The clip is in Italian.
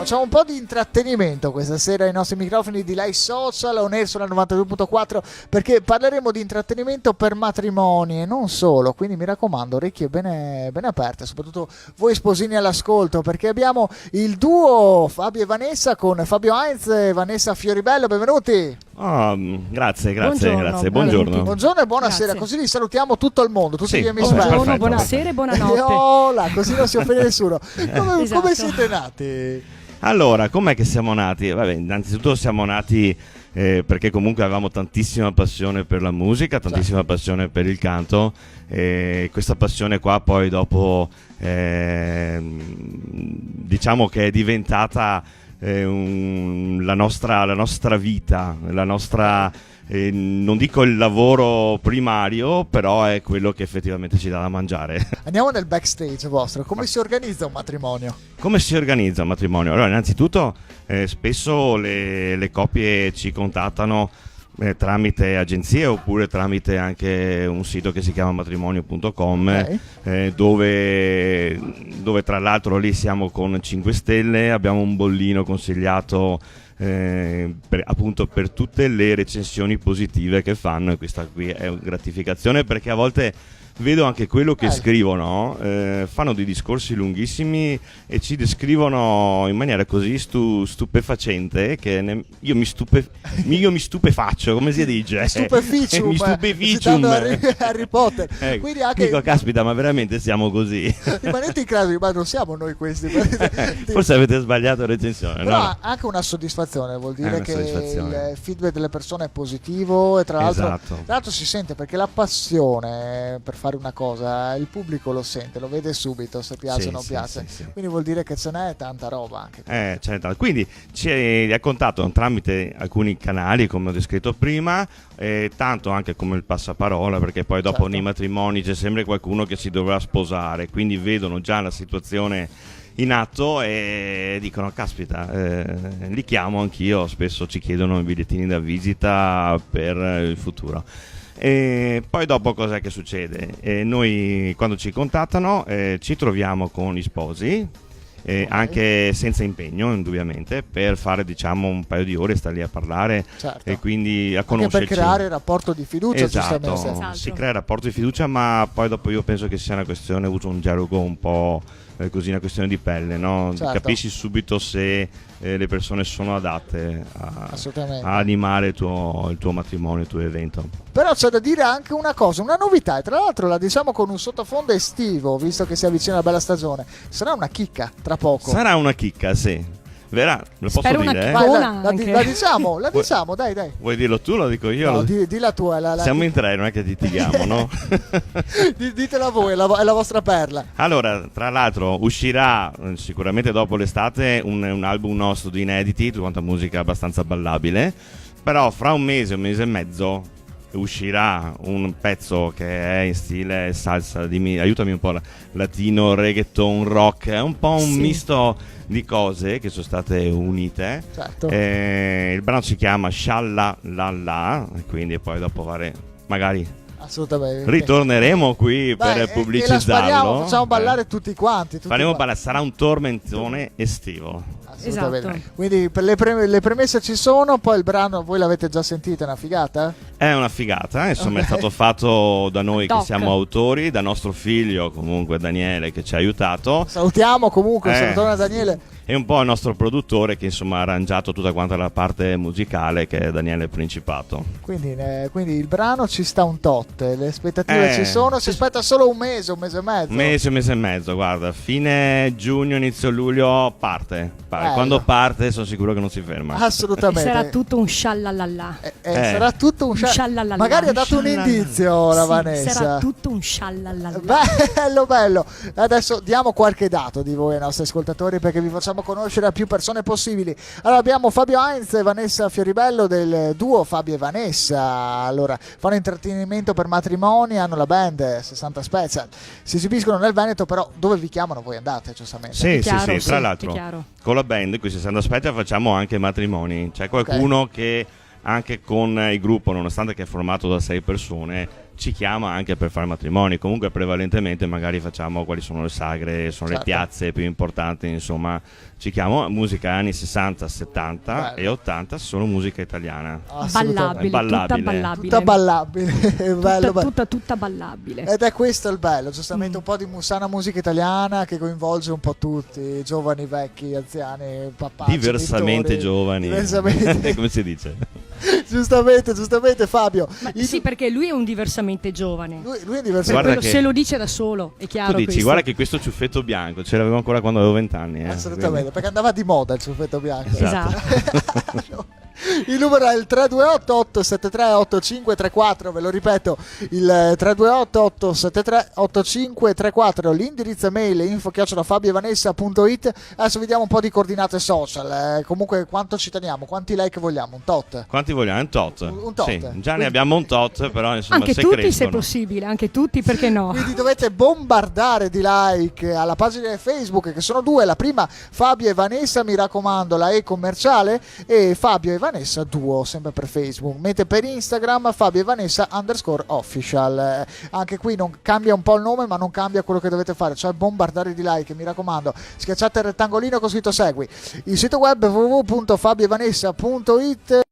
Facciamo un po' di intrattenimento questa sera ai nostri microfoni di Live Social, on air sulla 92.4, perché parleremo di intrattenimento per matrimoni e non solo, quindi mi raccomando, orecchie bene aperte, soprattutto voi sposini all'ascolto, perché abbiamo il duo Fabio e Vanessa con Fabio Heinz e Vanessa Fioribello, benvenuti! Grazie. Buongiorno. Buongiorno e buonasera, Grazie. così li salutiamo tutto il mondo, tutti gli amici. Buongiorno, buonasera e buonanotte. Così non si offende nessuno. Come Esatto. siete nati? Allora, com'è che siamo nati? Vabbè, innanzitutto siamo nati perché comunque avevamo tantissima passione per la musica, tantissima passione per il canto, e questa passione qua poi dopo diciamo che è diventata la nostra vita, la nostra, non dico il lavoro primario, però è quello che effettivamente ci dà da mangiare. Andiamo nel backstage vostro, come si organizza un matrimonio? Come si organizza un matrimonio? Allora, innanzitutto spesso le coppie ci contattano tramite agenzie oppure tramite anche un sito che si chiama matrimonio.com, dove tra l'altro lì siamo con 5 stelle, abbiamo un bollino consigliato appunto per tutte le recensioni positive che fanno, e questa qui è una gratificazione, perché a volte vedo anche quello che scrivono, fanno dei discorsi lunghissimi e ci descrivono in maniera così stupefacente che io mi stupefaccio, come si dice? Stupeficium, mi stupeficium. Harry Potter. Quindi anche dico, caspita, ma veramente siamo così? rimanete in classe, ma non siamo noi questi. Forse avete sbagliato recensione. Però no? anche una soddisfazione, vuol dire che soddisfazione. il feedback delle persone è positivo, e tra l'altro si sente, perché la passione per fare una cosa il pubblico lo sente, lo vede subito se piace o non piace. Sì. Quindi vuol dire che ce n'è tanta roba anche. Ce n'è tanta. Quindi ci ha contattato tramite alcuni canali, come ho descritto prima, tanto anche come il passaparola, perché poi dopo nei matrimoni c'è sempre qualcuno che si dovrà sposare, quindi vedono già la situazione in atto e dicono, caspita, li chiamo anch'io, spesso ci chiedono i bigliettini da visita per il futuro. E poi dopo cos'è che succede? Noi quando ci contattano ci troviamo con gli sposi, anche senza impegno indubbiamente, per fare diciamo un paio di ore, sta lì a parlare e quindi a conoscerci, anche per creare il rapporto di fiducia. Esatto. Si crea il rapporto di fiducia, ma poi dopo io penso che sia una questione, uso un gergo un po' così, una questione di pelle, no? Capisci subito se le persone sono adatte a animare il tuo matrimonio, il tuo evento. Però c'è da dire anche una cosa, una novità, e tra l'altro la diciamo con un sottofondo estivo, visto che si avvicina la bella stagione. Sarà una chicca tra poco. Sarà una chicca, sì. Verrà, lo posso Spero dire? una La diciamo, dai. Vuoi dirlo tu o lo dico io? No, di la tua. Siamo in tre, non è che litighiamo, no? Ditela voi, è la vostra perla. Allora, tra l'altro uscirà sicuramente dopo l'estate un album nostro di inediti, tutta musica abbastanza ballabile, però fra un mese e mezzo uscirà un pezzo che è in stile salsa, aiutami un po', latino, reggaeton, rock, è un po' un misto di cose che sono state unite. Il brano si chiama Shallalala, quindi poi dopo magari assolutamente ritorneremo qui per pubblicizzarlo. Facciamo ballare tutti quanti. Sarà un tormentone estivo. Esatto. Quindi per le premesse ci sono, poi il brano voi l'avete già sentito, è una figata? È una figata, insomma, è stato fatto da noi che siamo autori, da nostro figlio comunque Daniele, che ci ha aiutato. Salutiamo comunque, salutiamo a Daniele. E un po' il nostro produttore che insomma ha arrangiato tutta quanta la parte musicale, che è Daniele Principato. Quindi il brano ci sta un tot, le aspettative ci sono, si aspetta solo un mese e mezzo. Un mese e mezzo, guarda, fine giugno, inizio luglio parte. Quando parte sono sicuro che non si ferma. Assolutamente. Sarà tutto un shallalala. Sarà tutto un shallalala. Magari ha dato un indizio la Vanessa. Sarà tutto un shallalala. Bello. Adesso diamo qualche dato di voi ai nostri ascoltatori, perché vi facciamo conoscere a più persone possibili. Allora abbiamo Fabio Heinz e Vanessa Fioribello del duo Fabio e Vanessa. Allora fanno intrattenimento per matrimoni, hanno la band 60 Special, si esibiscono nel Veneto, però dove vi chiamano voi andate, giustamente. Sì, tra l'altro con la band qui 60 Special facciamo anche matrimoni. C'è qualcuno che anche con il gruppo, nonostante che è formato da 6 persone, ci chiama anche per fare matrimoni. Comunque prevalentemente magari facciamo quali sono le sagre, sono le piazze più importanti, insomma ci chiamo musica anni 60, 70 e 80, solo musica italiana. Ballabile. Tutta ballabile. Bello. Tutta ballabile. Ed è questo il bello, giustamente un po' di sana musica italiana che coinvolge un po' tutti, giovani, vecchi, anziani, papà, diversamente giovani. Come si dice? Giustamente Fabio. Sì, perché lui è un diversamente giovane. Lui è diversamente. Se lo dice da solo, è chiaro. Tu dici, questo. guarda che questo ciuffetto bianco ce l'avevo ancora quando avevo 20 anni. Assolutamente, perché andava di moda il ciuffetto bianco. Esatto. Il numero è il 328-873-8534, ve lo ripeto, il 328-873-8534, l'indirizzo mail info@fabioevanessa.it. Adesso vediamo un po' di coordinate social, comunque quanto ci teniamo, quanti like vogliamo, un tot? Quanti vogliamo? Un tot. Un tot. Sì, già ne abbiamo un tot, però insomma anche se tutti crescono. se possibile, anche tutti, perché no? Quindi dovete bombardare di like alla pagina Facebook, che sono due, la prima Fabio e Vanessa, mi raccomando, la E commerciale, e Fabio e Vanessa duo, sempre per Facebook, mentre per Instagram Fabio e Vanessa _official. Anche qui non cambia un po' il nome, ma non cambia quello che dovete fare, cioè bombardare di like, mi raccomando. Schiacciate il rettangolino con scritto segui, il sito web www.fabioevanessa.it.